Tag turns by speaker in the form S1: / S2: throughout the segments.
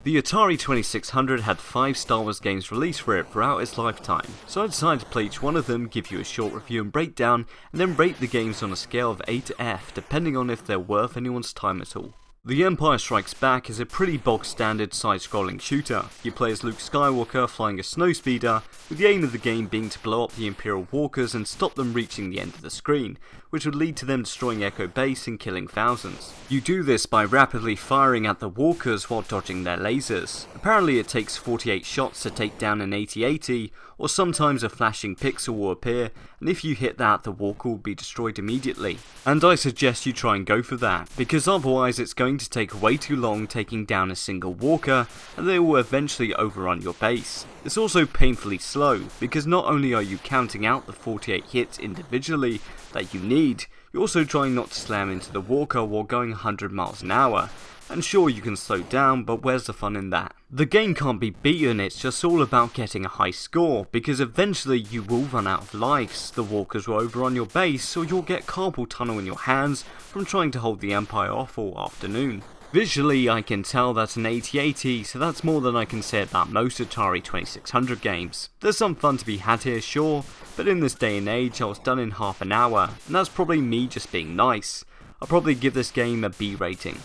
S1: The Atari 2600 had 5 Star Wars games released for it throughout its lifetime, so I decided to play each one of them, give you a short review and breakdown, and then rate the games on a scale of A to F, depending on if they're worth anyone's time at all. The Empire Strikes Back is a pretty bog-standard side-scrolling shooter. You play as Luke Skywalker flying a snowspeeder, with the aim of the game being to blow up the Imperial walkers and stop them reaching the end of the screen, which would lead to them destroying Echo Base and killing thousands. You do this by rapidly firing at the walkers while dodging their lasers. Apparently it takes 48 shots to take down an AT-AT, or sometimes a flashing pixel will appear, and if you hit that, the walker will be destroyed immediately. And I suggest you try and go for that, because otherwise it's going to take way too long taking down a single walker, and they will eventually overrun your base. It's also painfully slow, because not only are you counting out the 48 hits individually that you need, you're also trying not to slam into the walker while going 100 miles an hour. And sure, you can slow down, but where's the fun in that? The game can't be beaten, it's just all about getting a high score, because eventually you will run out of lives, the walkers will overrun your base, or you'll get carpal tunnel in your hands from trying to hold the Empire off all afternoon. Visually, I can tell that's an AT-AT, so that's more than I can say about most Atari 2600 games. There's some fun to be had here, sure, but in this day and age I was done in half an hour, and that's probably me just being nice. I'll probably give this game a B rating.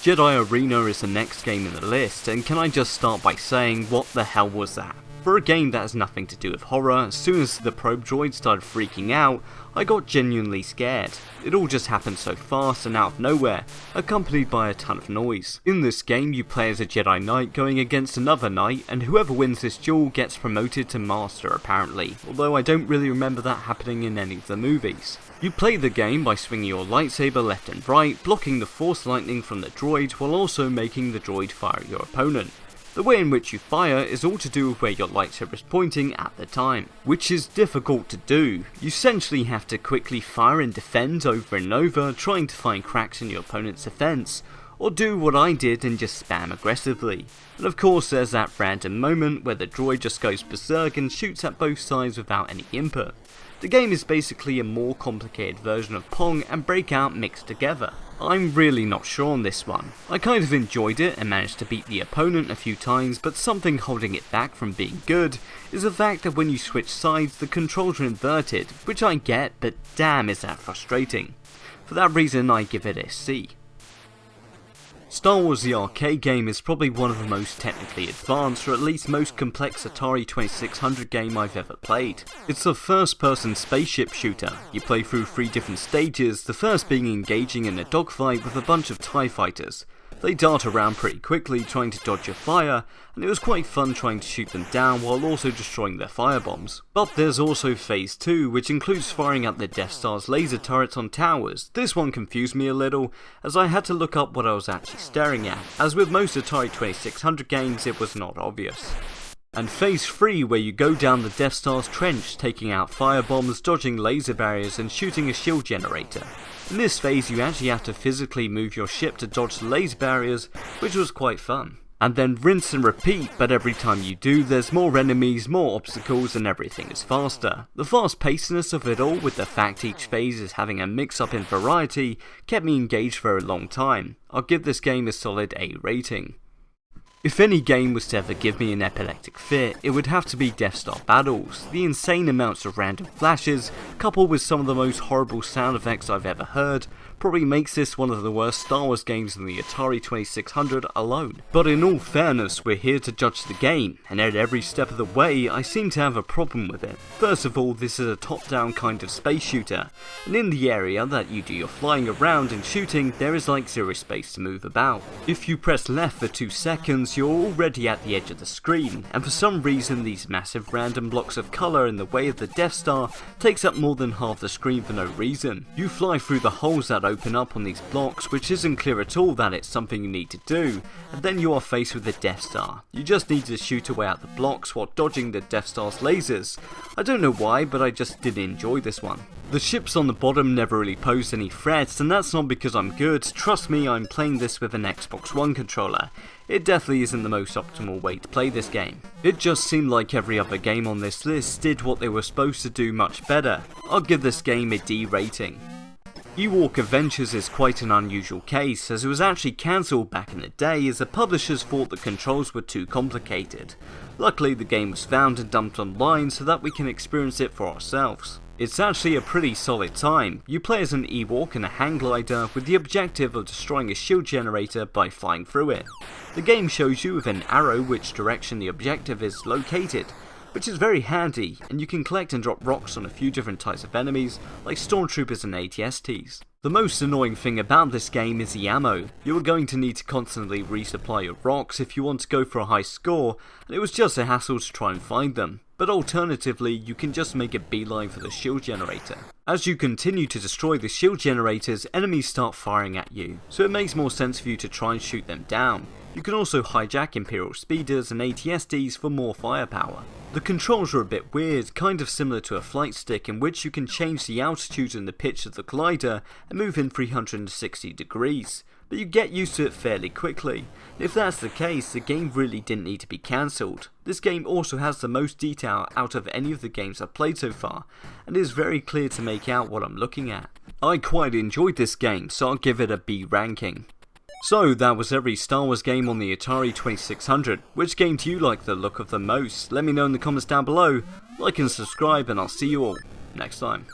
S1: Jedi Arena is the next game in the list, and can I just start by saying, what the hell was that? For a game that has nothing to do with horror, as soon as the probe droid started freaking out, I got genuinely scared. It all just happened so fast and out of nowhere, accompanied by a ton of noise. In this game you play as a Jedi Knight going against another Knight, and whoever wins this duel gets promoted to Master apparently, although I don't really remember that happening in any of the movies. You play the game by swinging your lightsaber left and right, blocking the force lightning from the droid while also making the droid fire at your opponent. The way in which you fire is all to do with where your lightsaber is pointing at the time, which is difficult to do. You essentially have to quickly fire and defend over and over, trying to find cracks in your opponent's defense, or do what I did and just spam aggressively. And of course there's that random moment where the droid just goes berserk and shoots at both sides without any input. The game is basically a more complicated version of Pong and Breakout mixed together. I'm really not sure on this one. I kind of enjoyed it and managed to beat the opponent a few times, but something holding it back from being good is the fact that when you switch sides the controls are inverted, which I get, but damn is that frustrating. For that reason I give it a C. Star Wars the arcade game is probably one of the most technically advanced, or at least most complex Atari 2600 game I've ever played. It's a first-person spaceship shooter. You play through 3 different stages, the first being engaging in a dogfight with a bunch of TIE fighters. They dart around pretty quickly trying to dodge your fire, and it was quite fun trying to shoot them down while also destroying their firebombs. But there's also Phase 2, which includes firing at the Death Star's laser turrets on towers. This one confused me a little, as I had to look up what I was actually staring at, as with most Atari 2600 games it was not obvious. And Phase 3, where you go down the Death Star's trench, taking out firebombs, dodging laser barriers and shooting a shield generator. In this phase you actually have to physically move your ship to dodge the laser barriers, which was quite fun. And then rinse and repeat, but every time you do there's more enemies, more obstacles, and everything is faster. The fast pacedness of it all, with the fact each phase is having a mix up in variety, kept me engaged for a long time. I'll give this game a solid A rating. If any game was to ever give me an epileptic fit, it would have to be Death Star Battles. The insane amounts of random flashes, coupled with some of the most horrible sound effects I've ever heard, probably makes this one of the worst Star Wars games in the Atari 2600 alone. But in all fairness, we're here to judge the game, and at every step of the way I seem to have a problem with it. First of all, this is a top-down kind of space shooter, and in the area that you do your flying around and shooting, there is like zero space to move about. If you press left for 2 seconds, you're already at the edge of the screen, and for some reason these massive random blocks of colour in the way of the Death Star takes up more than half the screen for no reason. You fly through the holes that open up on these blocks, which isn't clear at all that it's something you need to do, and then you are faced with the Death Star. You just need to shoot away at the blocks while dodging the Death Star's lasers. I don't know why, but I just didn't enjoy this one. The ships on the bottom never really posed any threats, and that's not because I'm good. Trust me, I'm playing this with an Xbox One controller. It definitely isn't the most optimal way to play this game. It just seemed like every other game on this list did what they were supposed to do much better. I'll give this game a D rating. Ewok Adventures is quite an unusual case, as it was actually cancelled back in the day as the publishers thought the controls were too complicated. Luckily the game was found and dumped online so that we can experience it for ourselves. It's actually a pretty solid time. You play as an Ewok in a hang glider with the objective of destroying a shield generator by flying through it. The game shows you with an arrow which direction the objective is located, which is very handy, and you can collect and drop rocks on a few different types of enemies, like stormtroopers and ATSTs. The most annoying thing about this game is the ammo. You are going to need to constantly resupply your rocks if you want to go for a high score, and it was just a hassle to try and find them. But alternatively, you can just make a beeline for the shield generator. As you continue to destroy the shield generators, enemies start firing at you, so it makes more sense for you to try and shoot them down. You can also hijack Imperial Speeders and ATSTs for more firepower. The controls are a bit weird, kind of similar to a flight stick in which you can change the altitude and the pitch of the glider and move in 360 degrees, but you get used to it fairly quickly. If that's the case, the game really didn't need to be cancelled. This game also has the most detail out of any of the games I've played so far, and it is very clear to make out what I'm looking at. I quite enjoyed this game, so I'll give it a B ranking. So that was every Star Wars game on the Atari 2600. Which game do you like the look of the most? Let me know in the comments down below. Like and subscribe, and I'll see you all next time.